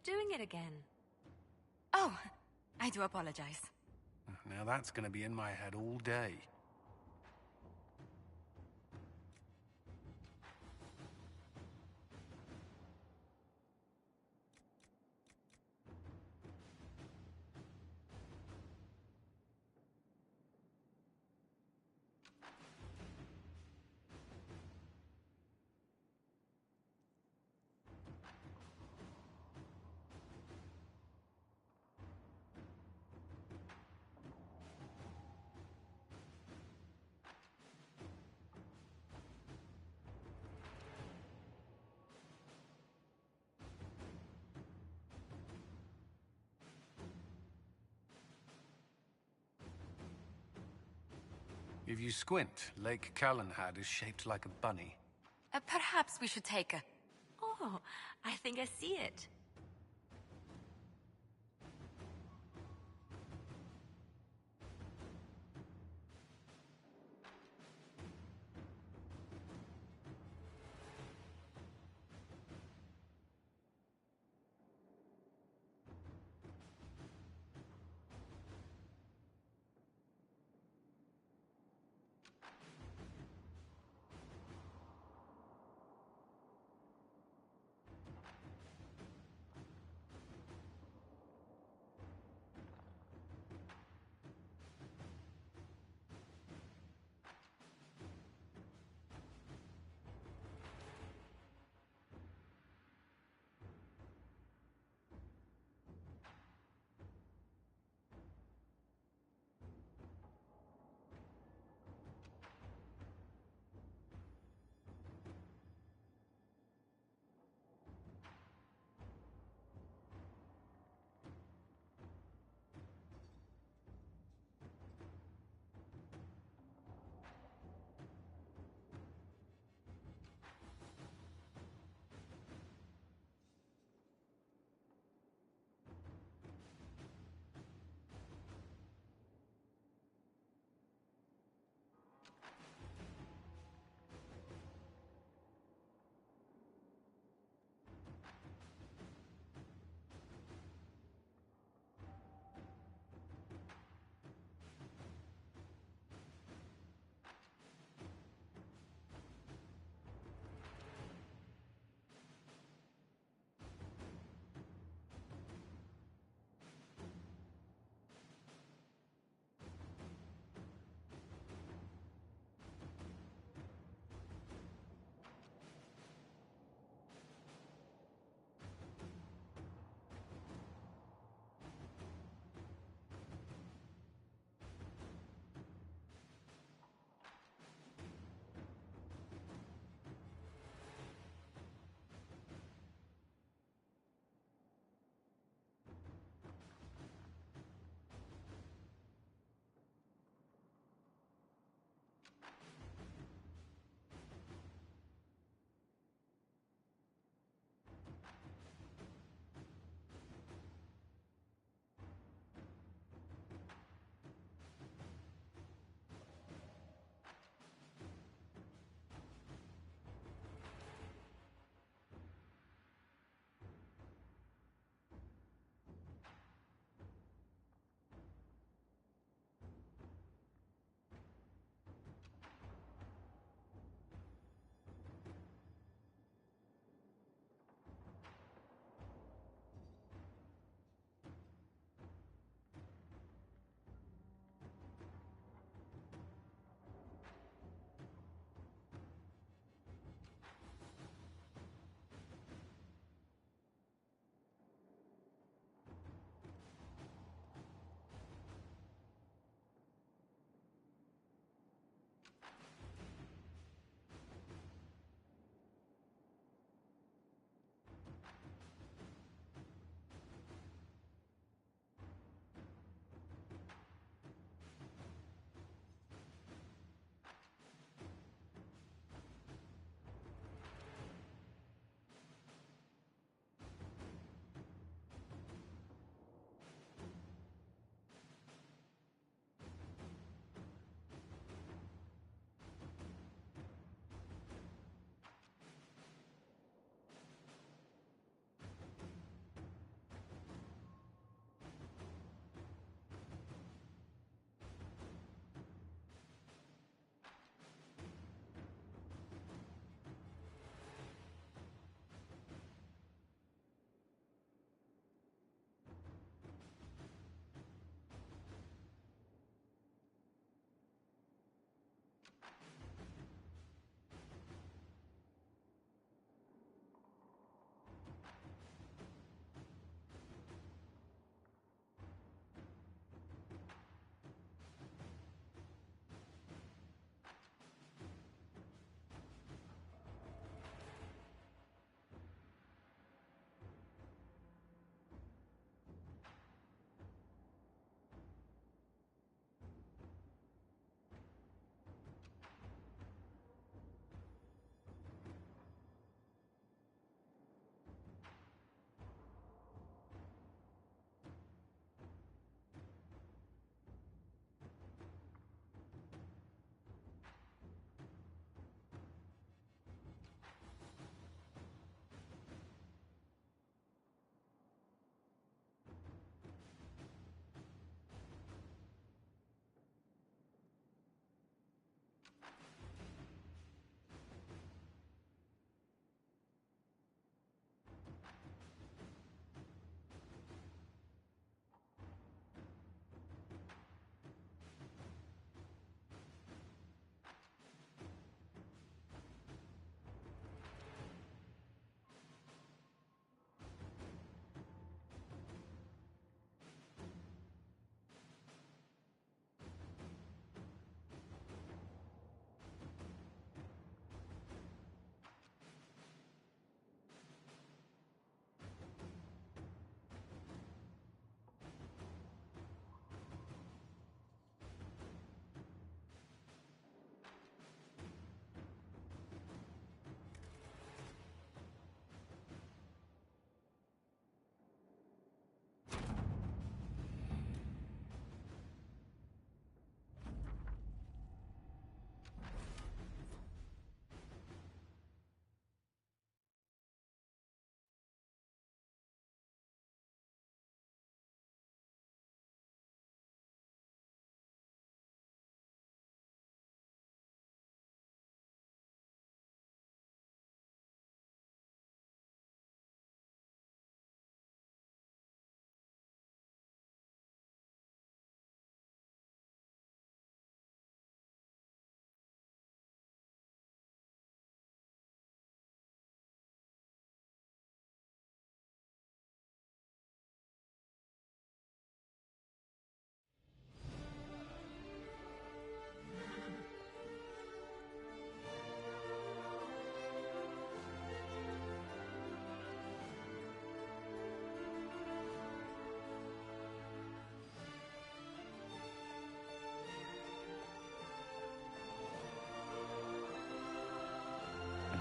You're doing it again. Oh, I do apologize. Now that's gonna be in my head all day. If you squint, Lake Calenhad is shaped like a bunny. Perhaps we should take a... Oh, I think I see it.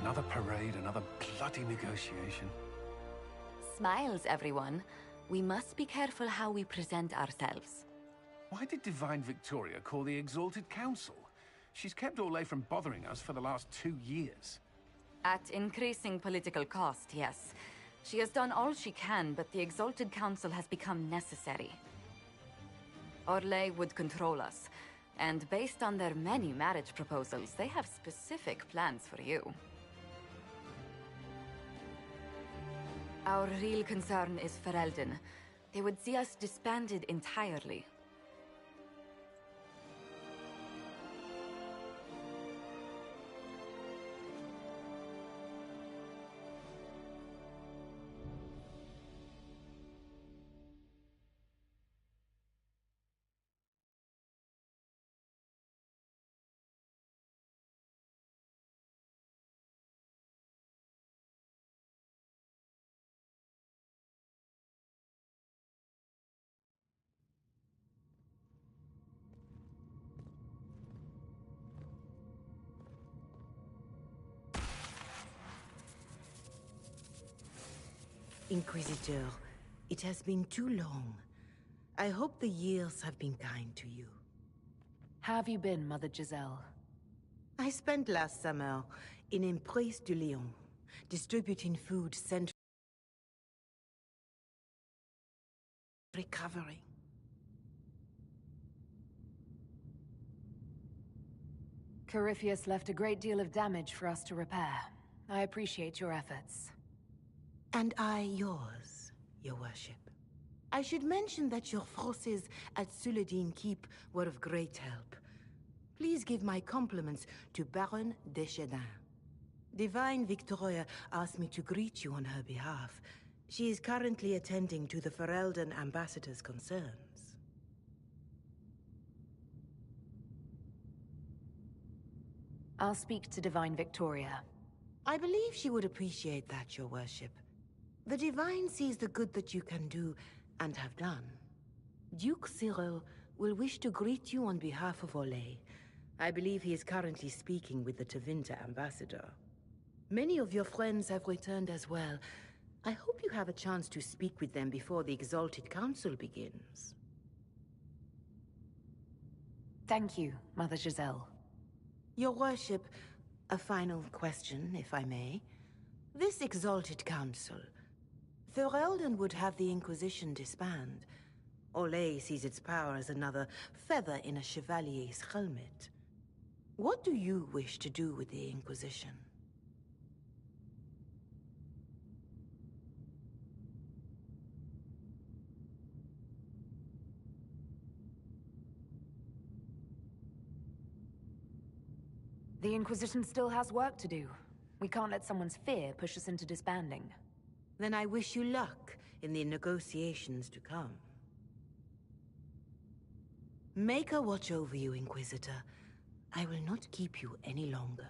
Another parade, another bloody negotiation. Smiles, everyone. We must be careful how we present ourselves. Why did Divine Victoria call the Exalted Council? She's kept Orlais from bothering us for the last 2 years. At increasing political cost, yes. She has done all she can, but the Exalted Council has become necessary. Orlais would control us, and based on their many marriage proposals, they have specific plans for you. Our real concern is Ferelden. They would see us disbanded entirely. Inquisitor, it has been too long. I hope the years have been kind to you. How have you been, Mother Giselle? I spent last summer in Emprise de Lyon, distributing food sent recovering. Corypheus left a great deal of damage for us to repair. I appreciate your efforts. And I yours, your worship. I should mention that your forces at Suladin Keep were of great help. Please give my compliments to Baron Deschedin. Divine Victoria asked me to greet you on her behalf. She is currently attending to the Ferelden ambassador's concerns. I'll speak to Divine Victoria. I believe she would appreciate that, your worship. The Divine sees the good that you can do, and have done. Duke Cyril will wish to greet you on behalf of Orlais. I believe he is currently speaking with the Tevinter ambassador. Many of your friends have returned as well. I hope you have a chance to speak with them before the Exalted Council begins. Thank you, Mother Giselle. Your worship, a final question, if I may. This Exalted Council, Ferelden would have the Inquisition disband. Orlais sees its power as another feather in a chevalier's helmet. What do you wish to do with the Inquisition? The Inquisition still has work to do. We can't let someone's fear push us into disbanding. Then I wish you luck in the negotiations to come. Maker watch over you, Inquisitor. I will not keep you any longer.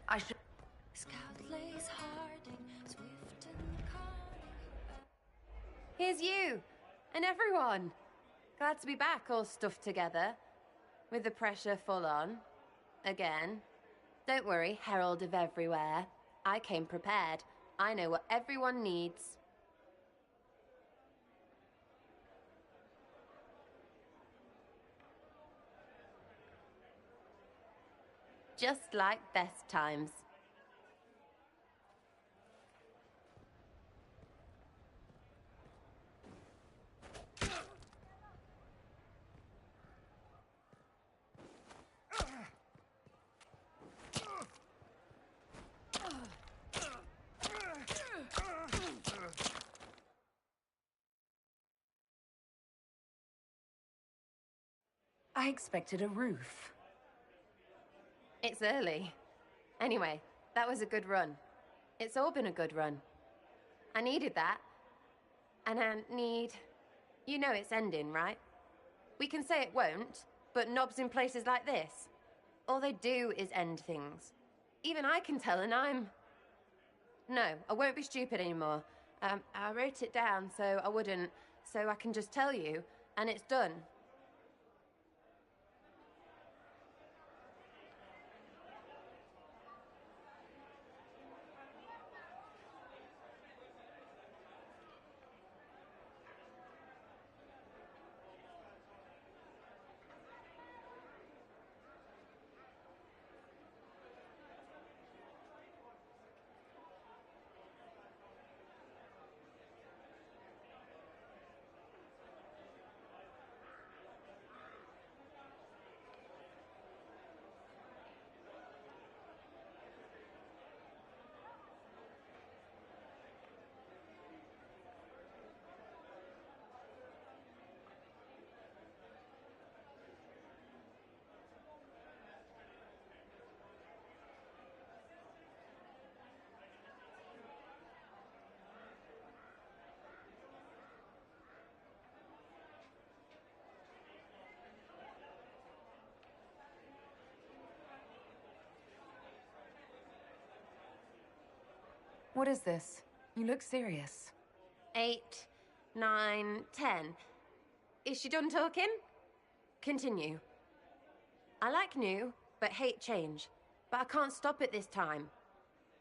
I should... Scout lays Harding, swift and calm. Here's you, and everyone. Glad to be back, all stuffed together. With the pressure full on. Again. Don't worry, Herald of Everywhere. I came prepared. I know what everyone needs. Just like best times. I expected a roof. It's early. Anyway, that was a good run. It's all been a good run. I needed that. And I need... You know it's ending, right? We can say it won't, but knobs in places like this, all they do is end things. Even I can tell, and I'm... No, I won't be stupid anymore. I wrote it down so I wouldn't, so I can just tell you, and it's done. What is this? You look serious. 8, 9, 10. Is she done talking? Continue. I like new, but hate change. But I can't stop it this time.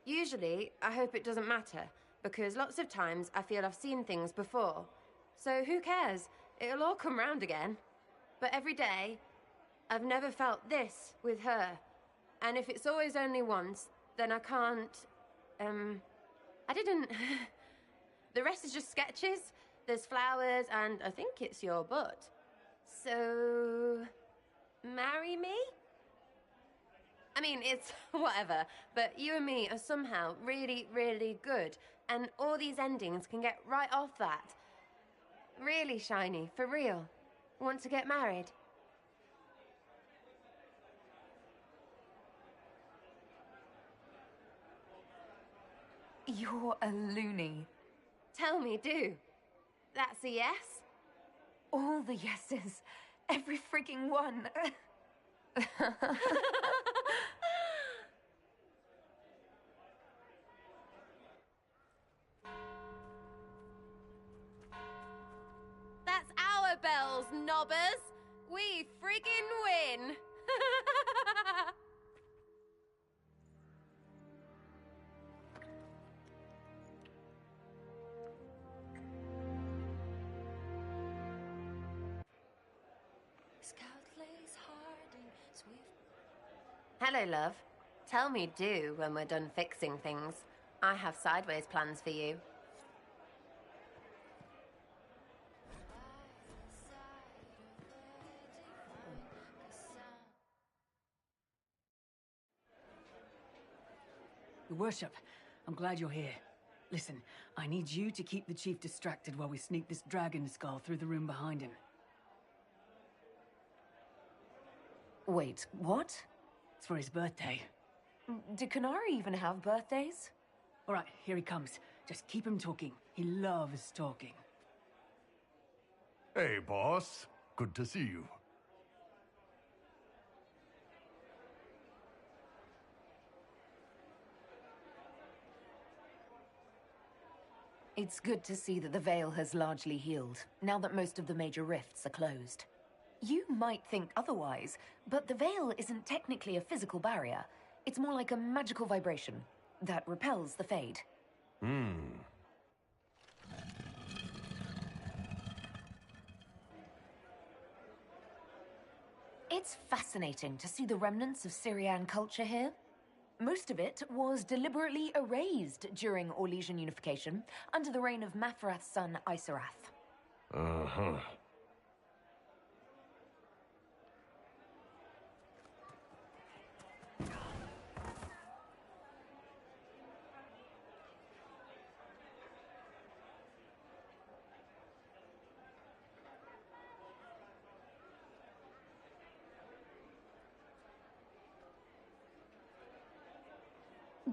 Usually, I hope it doesn't matter, because lots of times I feel I've seen things before. So who cares? It'll all come round again. But every day, I've never felt this with her. And if it's always only once, then I can't... I didn't... The rest is just sketches. There's flowers, and I think it's your butt. So... marry me? I mean, it's whatever, but you and me are somehow really, really good, and all these endings can get right off that. Really, Shiny, for real. Want to get married? You're a loony. Tell me, do. That's a yes? All the yeses. Every freaking one. That's our bells, knobbers! We friggin' win! Scout lays Harding, swift. Hello, love. Tell me do when we're done fixing things. I have sideways plans for you. Your worship, I'm glad you're here. Listen, I need you to keep the chief distracted while we sneak this dragon skull through the room behind him. Wait, what? It's for his birthday. Do Qunari even have birthdays? All right, here he comes. Just keep him talking. He loves talking. Hey, boss. Good to see you. It's good to see that the Veil has largely healed, now that most of the major rifts are closed. You might think otherwise, but the Veil isn't technically a physical barrier. It's more like a magical vibration that repels the Fade. It's fascinating to see the remnants of Syrian culture here. Most of it was deliberately erased during Orlesian unification under the reign of Mafarath's son, Isarath. Uh-huh.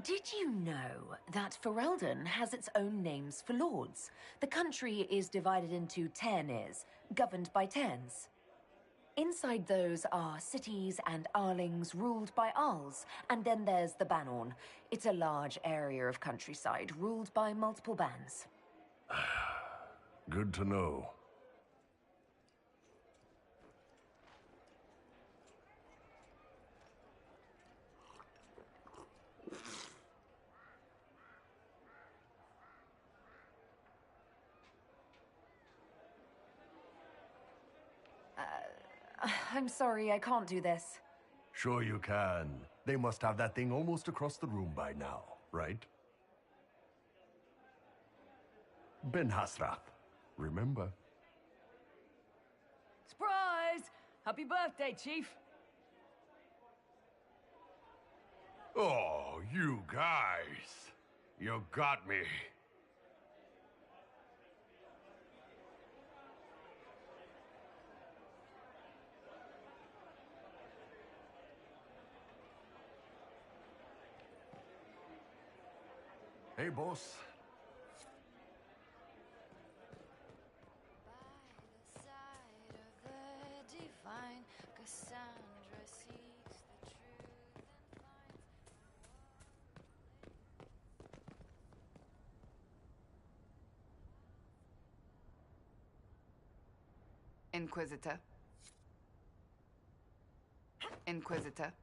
Did you know that Ferelden has its own names for lords? The country is divided into Ternes, governed by Terns. Inside those are cities and Arlings ruled by Arls, and then there's the Banorn. It's a large area of countryside ruled by multiple bans. Good to know. I'm sorry, I can't do this. Sure you can. They must have that thing almost across the room by now, right? Ben Hasrath, remember? Surprise! Happy birthday, Chief! Oh, you guys. You got me. Hey, boss. By the side of the divine, Cassandra seeks the truth and finds Inquisitor. Inquisitor.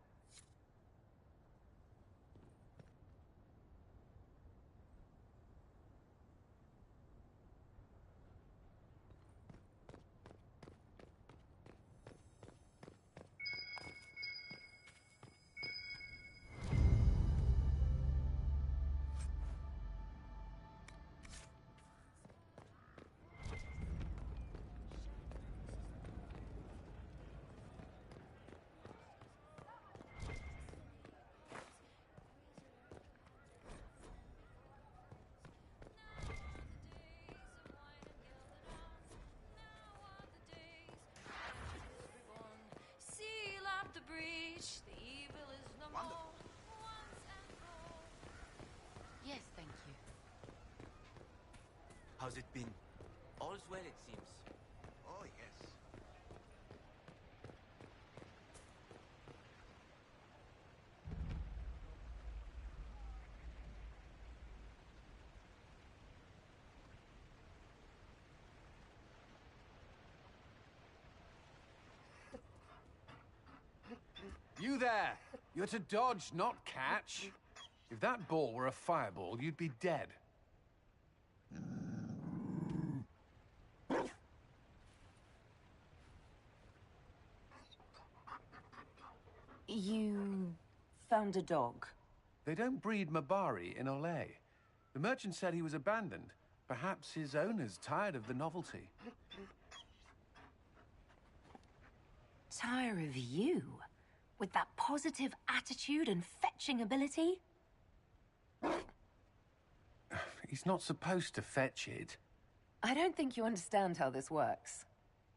seal up the breach. The evil is no more. Once and for all. Yes, thank you. How's it been? All's well, it seems. Oh, yes. You there! You're to dodge, not catch. If that ball were a fireball, you'd be dead. You found a dog. They don't breed Mabari in Olay. The merchant said he was abandoned. Perhaps his owner's tired of the novelty. Tire of you? With that positive attitude and fetching ability? He's not supposed to fetch it. I don't think you understand how this works.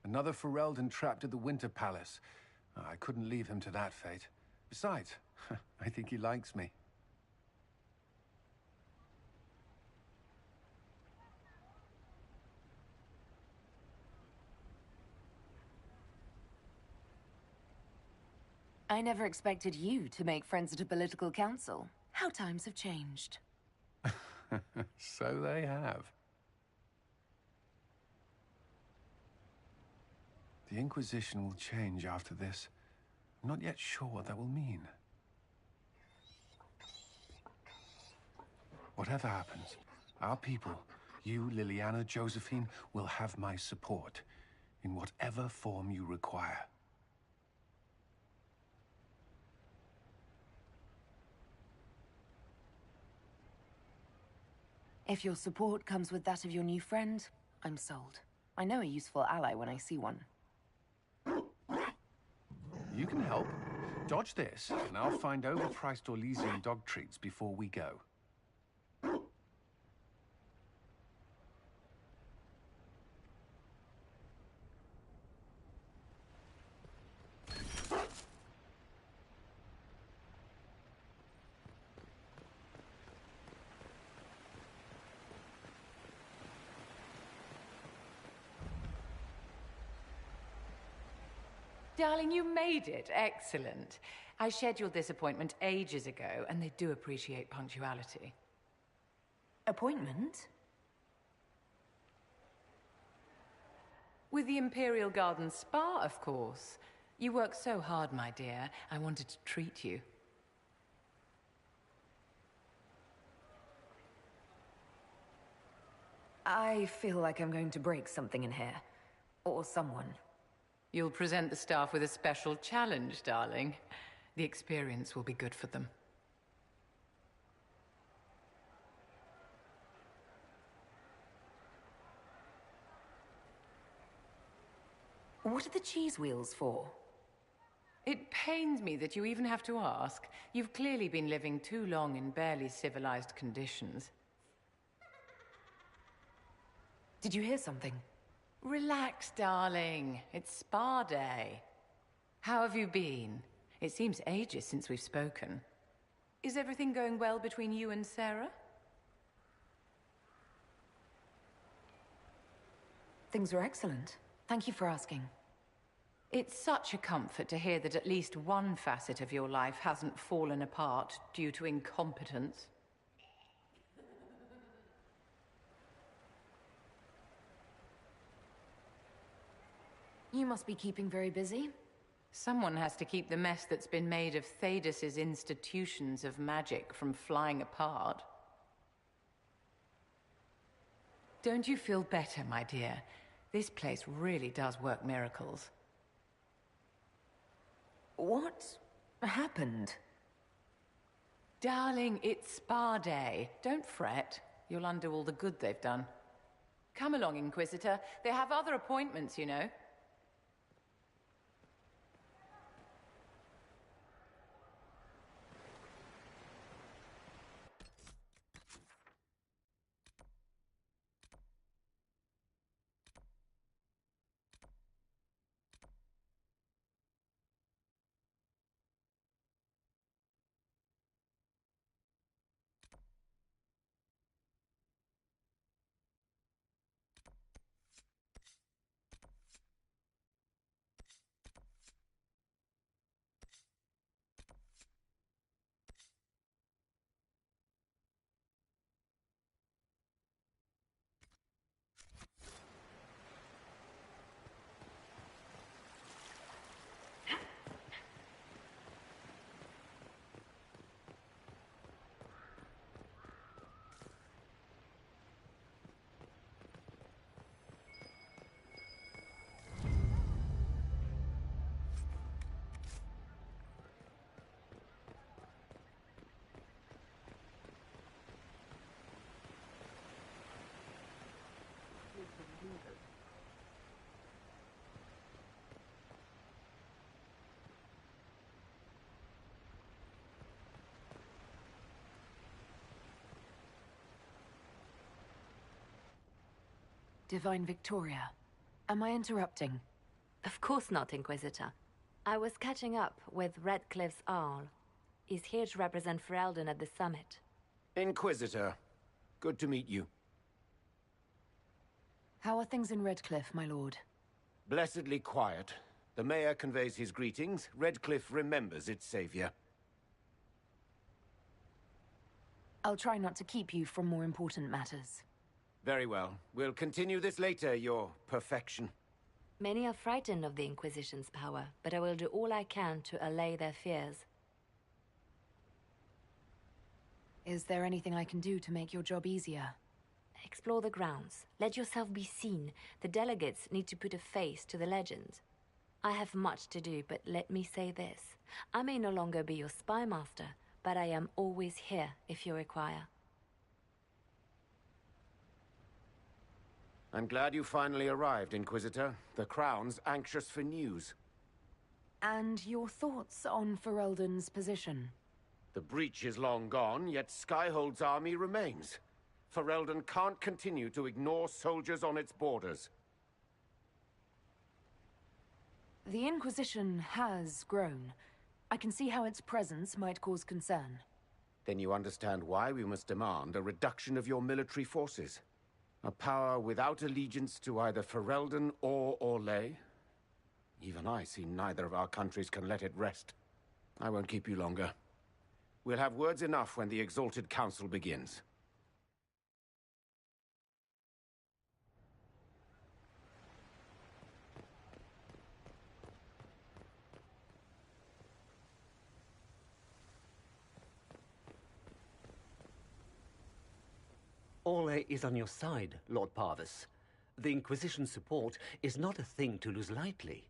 Another Ferelden trapped at the Winter Palace. I couldn't leave him to that fate. Besides, I think he likes me. I never expected you to make friends at a political council. How times have changed. So they have. The Inquisition will change after this. I'm not yet sure what that will mean. Whatever happens, our people, you, Liliana, Josephine, will have my support in whatever form you require. If your support comes with that of your new friend, I'm sold. I know a useful ally when I see one. You can help. Dodge this, and I'll find overpriced Orlesian dog treats before we go. Darling, you made it. Excellent. I scheduled this appointment ages ago, and they do appreciate punctuality. Appointment? With the Imperial Garden Spa, of course. You work so hard, my dear. I wanted to treat you. I feel like I'm going to break something in here. Or someone. You'll present the staff with a special challenge, darling. The experience will be good for them. What are the cheese wheels for? It pains me that you even have to ask. You've clearly been living too long in barely civilized conditions. Did you hear something? Relax, darling. It's spa day. How have you been? It seems ages since we've spoken. Is everything going well between you and Sarah? Things are excellent. Thank you for asking. It's such a comfort to hear that at least one facet of your life hasn't fallen apart due to incompetence. You must be keeping very busy. Someone has to keep the mess that's been made of Thaddeus' institutions of magic from flying apart. Don't you feel better, my dear? This place really does work miracles. What happened? Darling, it's spa day. Don't fret. You'll undo all the good they've done. Come along, Inquisitor. They have other appointments, you know. Divine Victoria, am I interrupting? Of course not, Inquisitor. I was catching up with Redcliffe's Arl. He's here to represent Ferelden at the summit. Inquisitor, good to meet you. How are things in Redcliffe, my lord? Blessedly quiet. The mayor conveys his greetings. Redcliffe remembers its savior. I'll try not to keep you from more important matters. Very well. We'll continue this later, your perfection. Many are frightened of the Inquisition's power, but I will do all I can to allay their fears. Is there anything I can do to make your job easier? Explore the grounds. Let yourself be seen. The delegates need to put a face to the legend. I have much to do, but let me say this. I may no longer be your spy master, but I am always here if you require. I'm glad you finally arrived, Inquisitor. The Crown's anxious for news. And your thoughts on Ferelden's position? The breach is long gone, yet Skyhold's army remains. Ferelden can't continue to ignore soldiers on its borders. The Inquisition has grown. I can see how its presence might cause concern. Then you understand why we must demand a reduction of your military forces. A power without allegiance to either Ferelden or Orlais? Even I see neither of our countries can let it rest. I won't keep you longer. We'll have words enough when the Exalted Council begins. Orlais is on your side, Lord Parvis. The Inquisition's support is not a thing to lose lightly.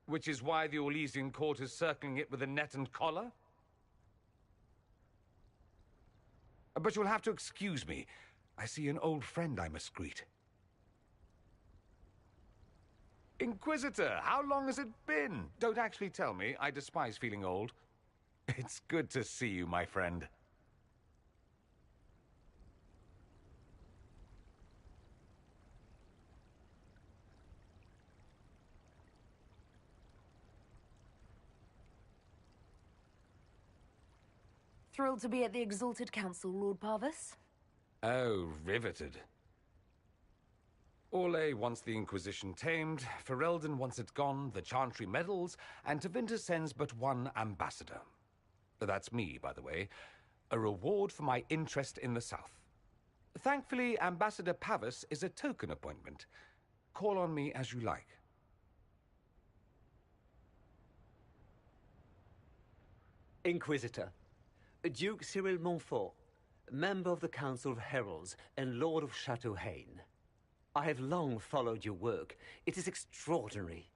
Which is why the Orlesian court is circling it with a net and collar? But you'll have to excuse me. I see an old friend I must greet. Inquisitor, how long has it been? Don't actually tell me. I despise feeling old. It's good to see you, my friend. Thrilled to be at the Exalted Council, Lord Parvis. Oh, riveted. Orlais wants the Inquisition tamed, Ferelden wants it gone, the Chantry meddles, and Tevinter sends but one ambassador. That's me, by the way. A reward for my interest in the South. Thankfully, Ambassador Pavis is a token appointment. Call on me as you like. Inquisitor, Duke Cyril Montfort, member of the Council of Heralds and Lord of Chateau Haine. I have long followed your work. It is extraordinary.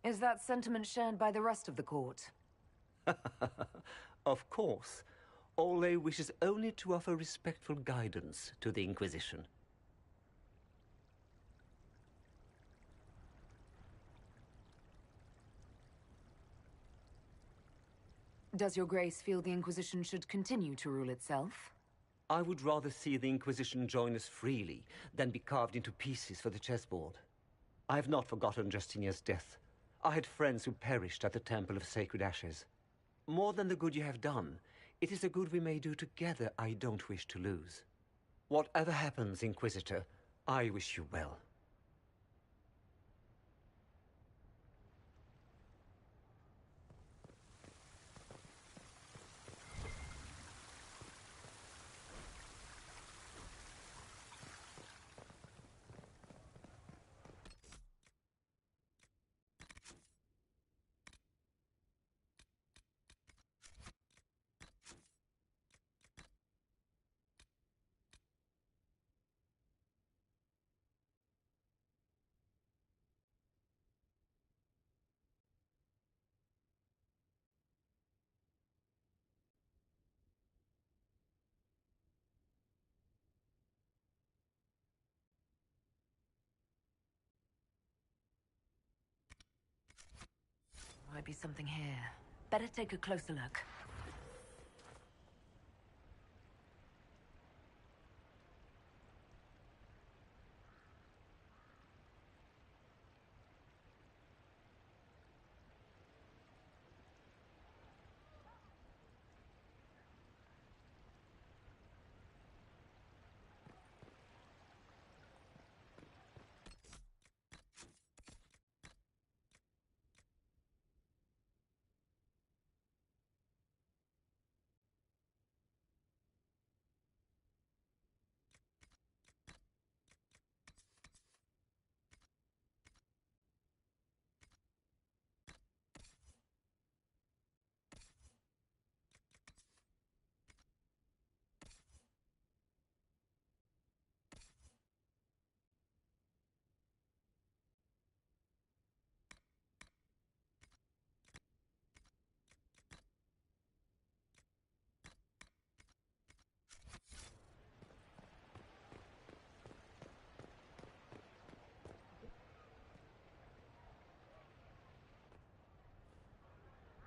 Is that sentiment shared by the rest of the court? Of course. Orlais wishes only to offer respectful guidance to the Inquisition. Does your grace feel the Inquisition should continue to rule itself? I would rather see the Inquisition join us freely than be carved into pieces for the chessboard. I have not forgotten Justinia's death. I had friends who perished at the Temple of Sacred Ashes. More than the good you have done, it is a good we may do together I don't wish to lose. Whatever happens, Inquisitor, I wish you well. Might be something here. Better take a closer look.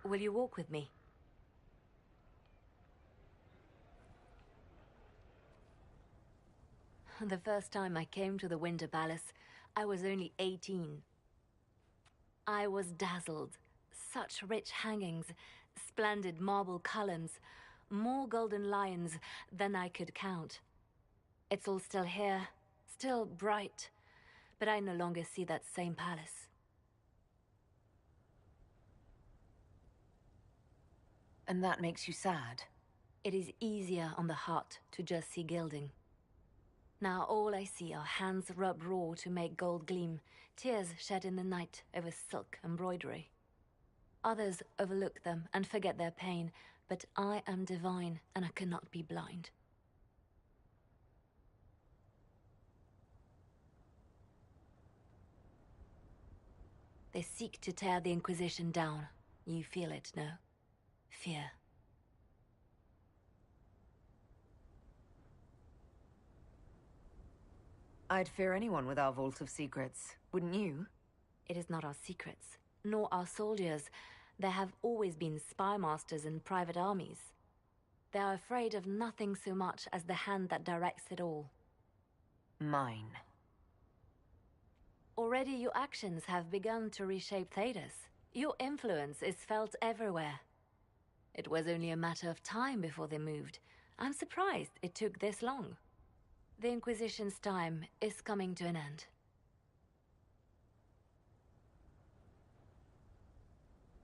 Will you walk with me? The first time I came to the Winter Palace, I was only 18. I was dazzled. Such rich hangings, splendid marble columns, more golden lions than I could count. It's all still here, still bright, but I no longer see that same palace. And that makes you sad? It is easier on the heart to just see gilding. Now all I see are hands rubbed raw to make gold gleam, tears shed in the night over silk embroidery. Others overlook them and forget their pain, but I am divine and I cannot be blind. They seek to tear the Inquisition down. You feel it, no? Fear. I'd fear anyone with our Vault of Secrets, wouldn't you? It is not our secrets, nor our soldiers. There have always been spy masters and private armies. They are afraid of nothing so much as the hand that directs it all. Mine. Already your actions have begun to reshape Thedas. Your influence is felt everywhere. It was only a matter of time before they moved. I'm surprised it took this long. The Inquisition's time is coming to an end.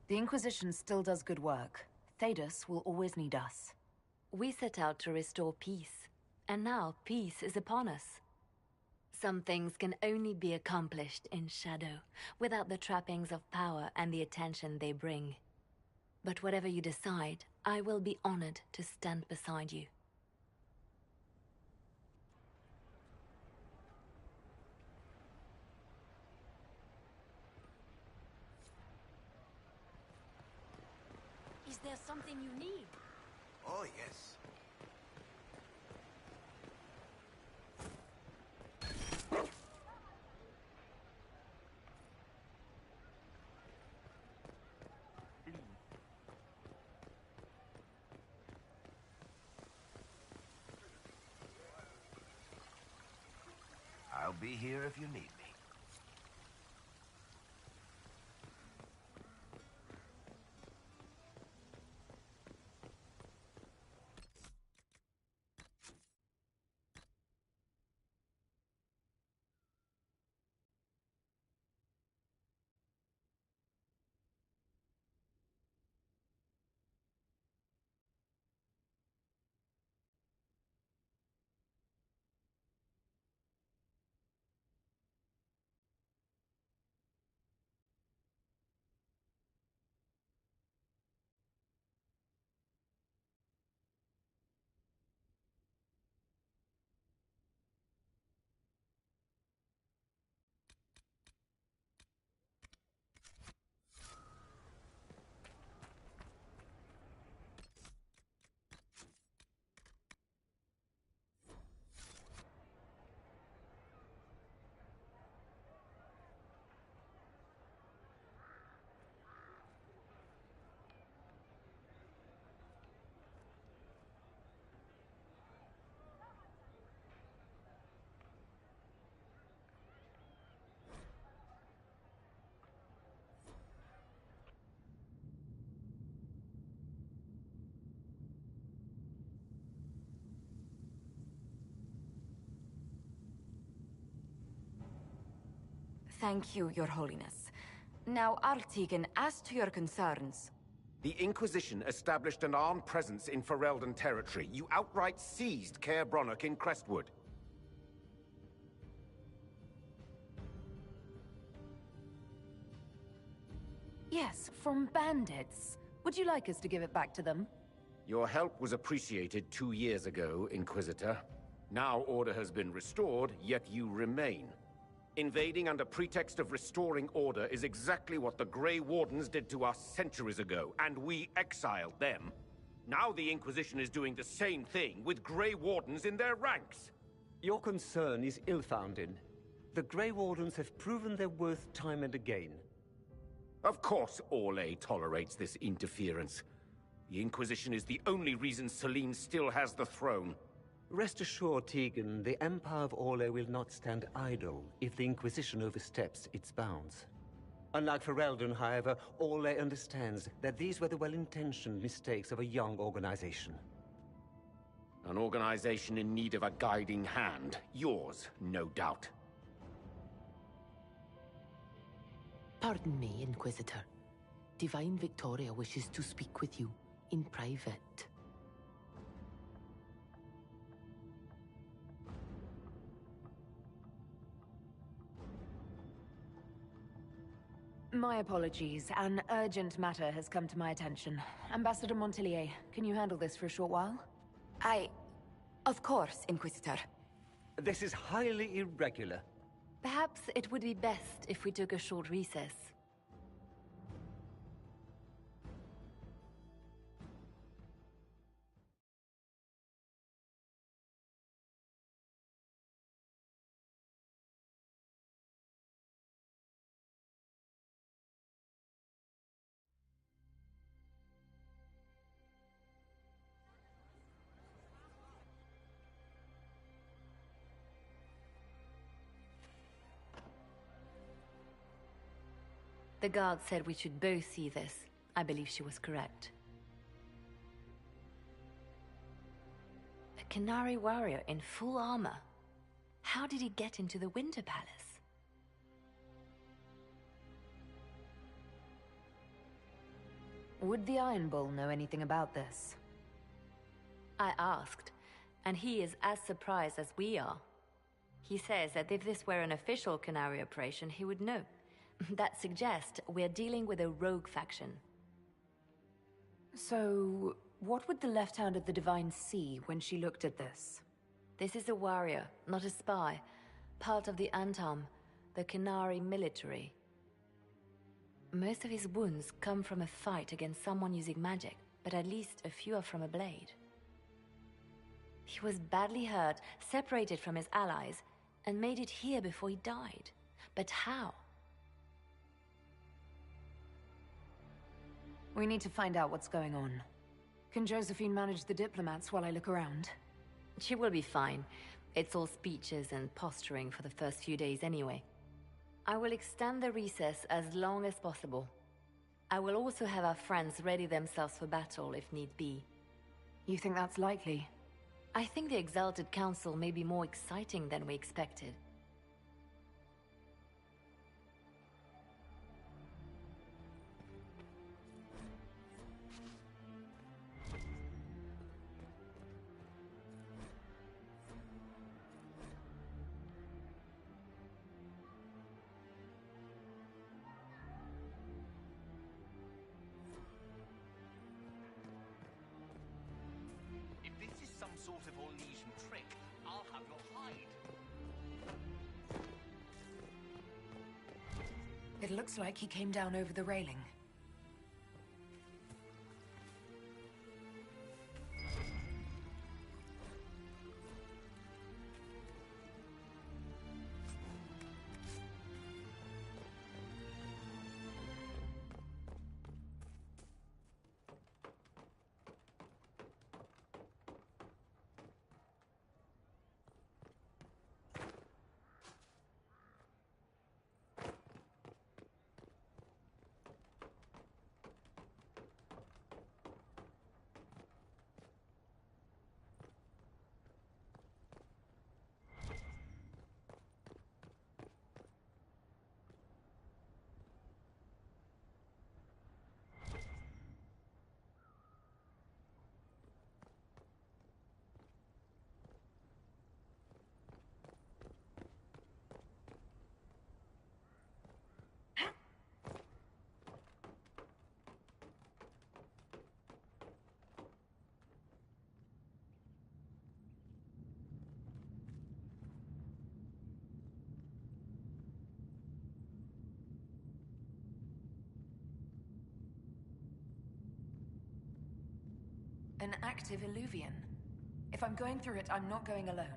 The Inquisition still does good work. Thedas will always need us. We set out to restore peace, and now peace is upon us. Some things can only be accomplished in shadow, without the trappings of power and the attention they bring. But whatever you decide, I will be honored to stand beside you. Is there something you need? Oh, yes. I'll be here if you need me. Thank you, Your Holiness. Now, Artigan, as to your concerns... The Inquisition established an armed presence in Ferelden territory. You outright seized Caer Bronach in Crestwood. Yes, from bandits. Would you like us to give it back to them? Your help was appreciated 2 years ago, Inquisitor. Now order has been restored, yet you remain. Invading under pretext of restoring order is exactly what the Grey Wardens did to us centuries ago, and we exiled them. Now the Inquisition is doing the same thing with Grey Wardens in their ranks. Your concern is ill-founded. The Grey Wardens have proven their worth time and again. Of course Orlais tolerates this interference. The Inquisition is the only reason Selene still has the throne. Rest assured, Tegan, the Empire of Orlais will not stand idle if the Inquisition oversteps its bounds. Unlike Ferelden, however, Orlais understands that these were the well-intentioned mistakes of a young organization. An organization in need of a guiding hand. Yours, no doubt. Pardon me, Inquisitor. Divine Victoria wishes to speak with you. in private. My apologies. An urgent matter has come to my attention. Ambassador Montilyet, can you handle this for a short while? Of course, Inquisitor. This is highly irregular. Perhaps it would be best if we took a short recess. The guard said we should both see this. I believe she was correct. A Qunari warrior in full armor. How did he get into the Winter Palace? Would the Iron Bull know anything about this? I asked, and he is as surprised as we are. He says that if this were an official Qunari operation, he would know. That suggests we're dealing with a rogue faction. So, what would the Left Hand of the Divine see when she looked at this? This is a warrior, not a spy. Part of the Antam, the Qunari military. Most of his wounds come from a fight against someone using magic, but at least a few are from a blade. He was badly hurt, separated from his allies, and made it here before he died. But how? We need to find out what's going on. Can Josephine manage the diplomats while I look around? She will be fine. It's all speeches and posturing for the first few days anyway. I will extend the recess as long as possible. I will also have our friends ready themselves for battle if need be. You think that's likely? I think the Exalted Council may be more exciting than we expected. Sort of Orlesian trick, I'll have your hide. It looks like he came down over the railing. An active Illuvian. If I'm going through it, I'm not going alone.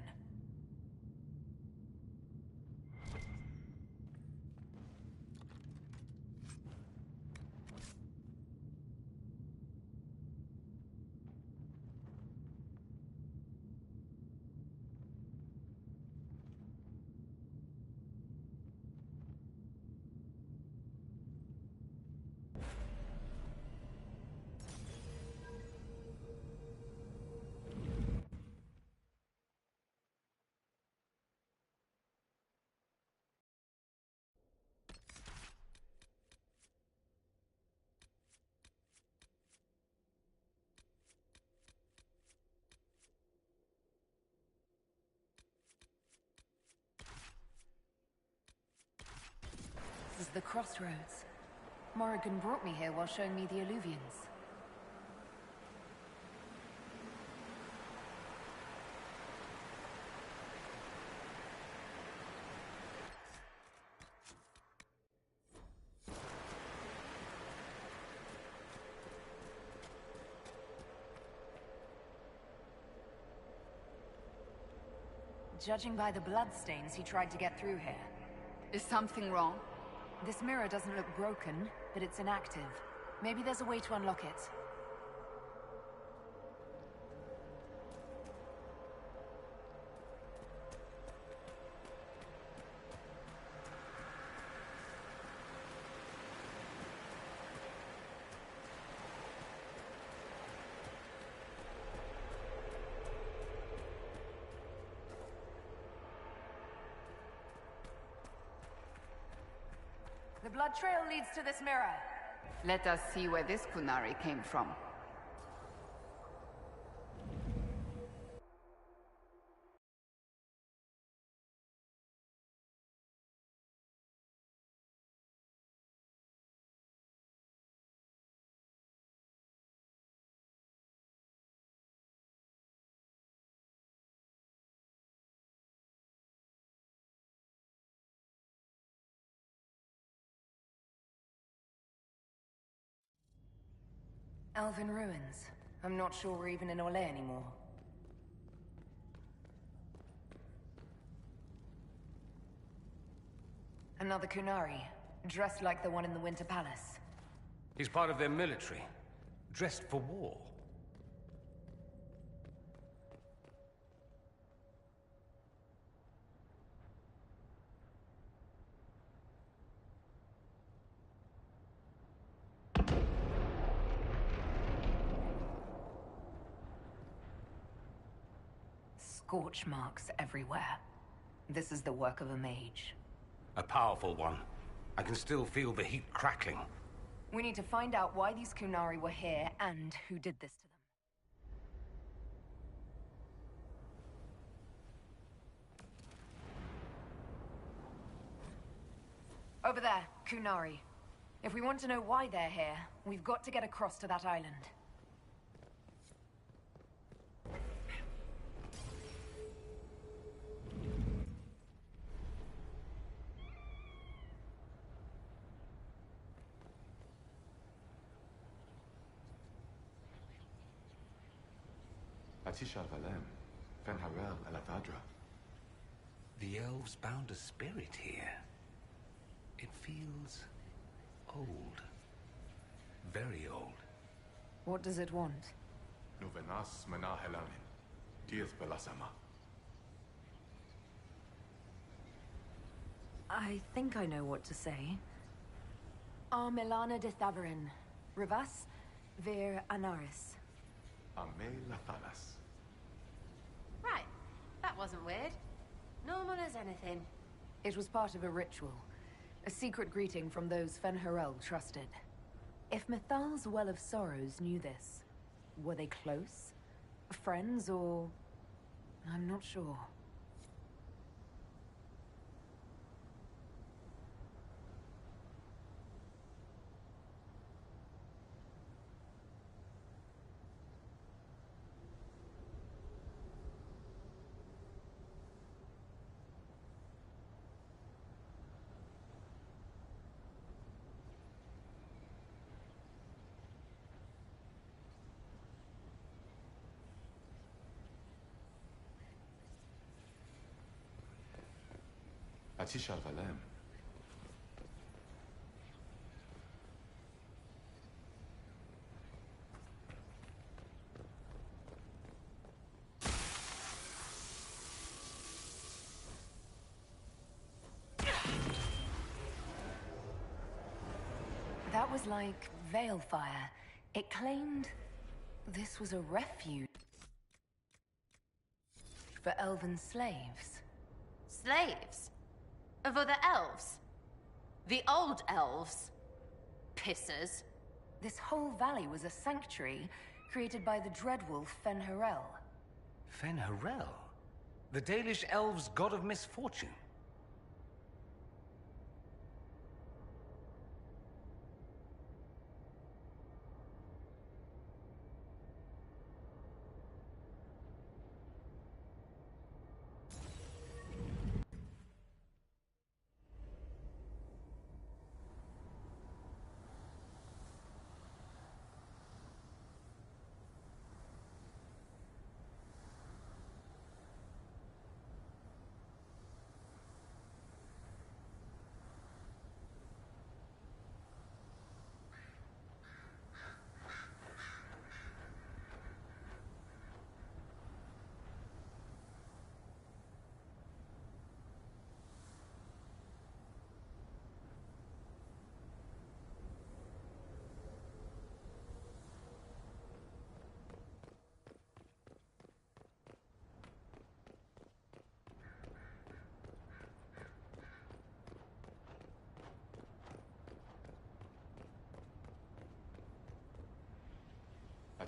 is the crossroads. Morrigan brought me here while showing me the alluvians. Judging by the bloodstains, he tried to get through here. Is something wrong? This mirror doesn't look broken, but it's inactive. Maybe there's a way to unlock it. The blood trail leads to this mirror. Let us see where this Kunari came from. Elven ruins. I'm not sure we're even in Orlais anymore. Another Kunari, dressed like the one in the Winter Palace. He's part of their military, dressed for war. Scorch marks everywhere. This is the work of a mage. A powerful one. I can still feel the heat crackling. We need to find out why these Kunari were here and who did this to them. Over there, Kunari. If we want to know why they're here, we've got to get across to that island. The elves bound a spirit here. It feels old. Very old. What does it want? Novenas menahelamin. Dieth belasama. I think I know what to say. Milana de Thavarin. Rivas vir Anaris. Ame lathalas. Right. That wasn't weird. Normal as anything. It was part of a ritual. A secret greeting from those Fen'Harel trusted. If Mythal's Well of Sorrows knew this, were they close? Friends or... I'm not sure. Atishar Valem. That was like Veilfire. It claimed this was a refuge for elven slaves. Slaves? Of other elves? The old elves? Pissers. This whole valley was a sanctuary created by the Dreadwolf Fen'Harel. Fen'Harel? The Dalish elves' god of misfortune?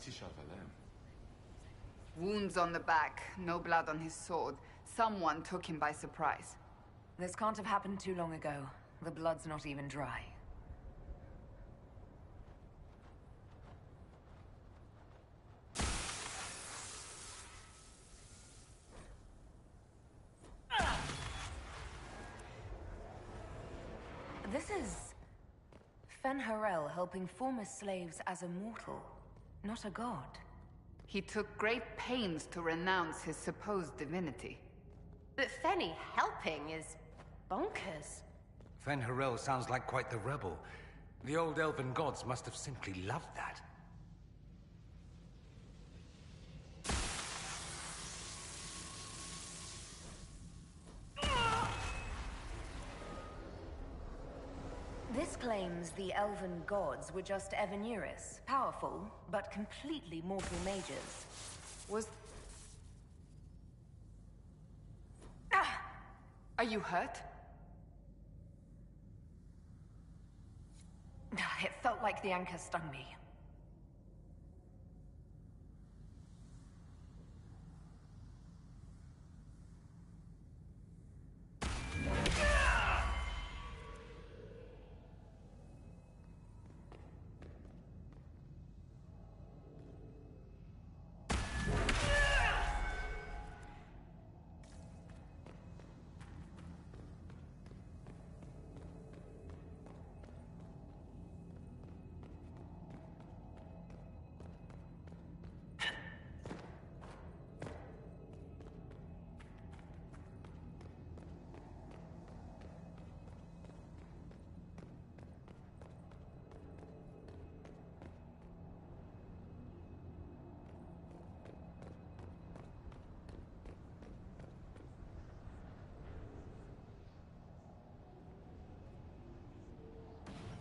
Atisha Valem. Wounds on the back, no blood on his sword. Someone took him by surprise. This can't have happened too long ago. The blood's not even dry. This is Fen'Harel helping former slaves as a mortal, not a god. He took great pains to renounce his supposed divinity. But Fenny helping is bonkers. Fen'Harel sounds like quite the rebel. The old elven gods must have simply loved that. This claims the elven gods were just Evanuris, powerful, but completely mortal mages. Was... Are you hurt? It felt like the anchor stung me.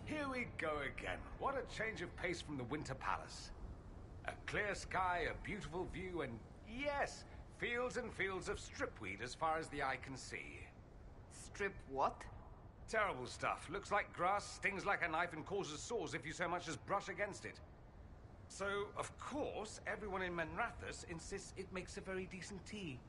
Here we go again. What a change of pace from the Winter Palace. A clear sky, a beautiful view, and yes, fields and fields of stripweed as far as the eye can see. Strip what? Terrible stuff. Looks like grass, stings like a knife, and causes sores if you so much as brush against it. So, of course, everyone in Manrathus insists it makes a very decent tea.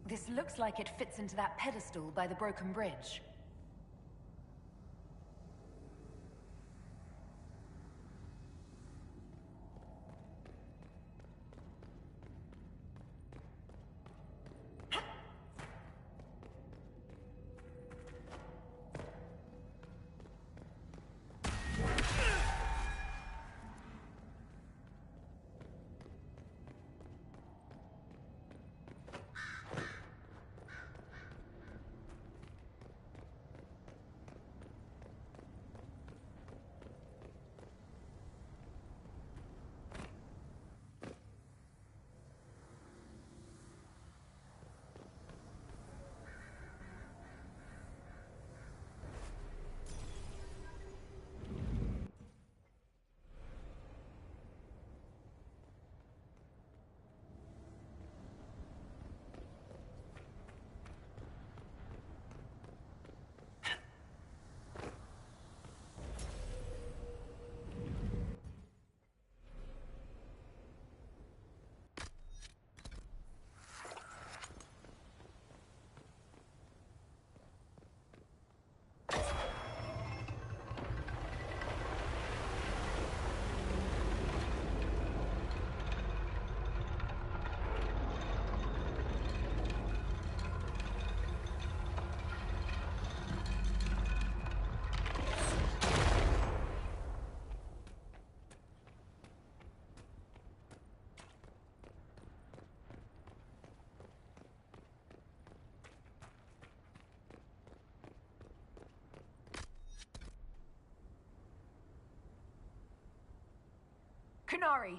This looks like it fits into that pedestal by the broken bridge. Qunari,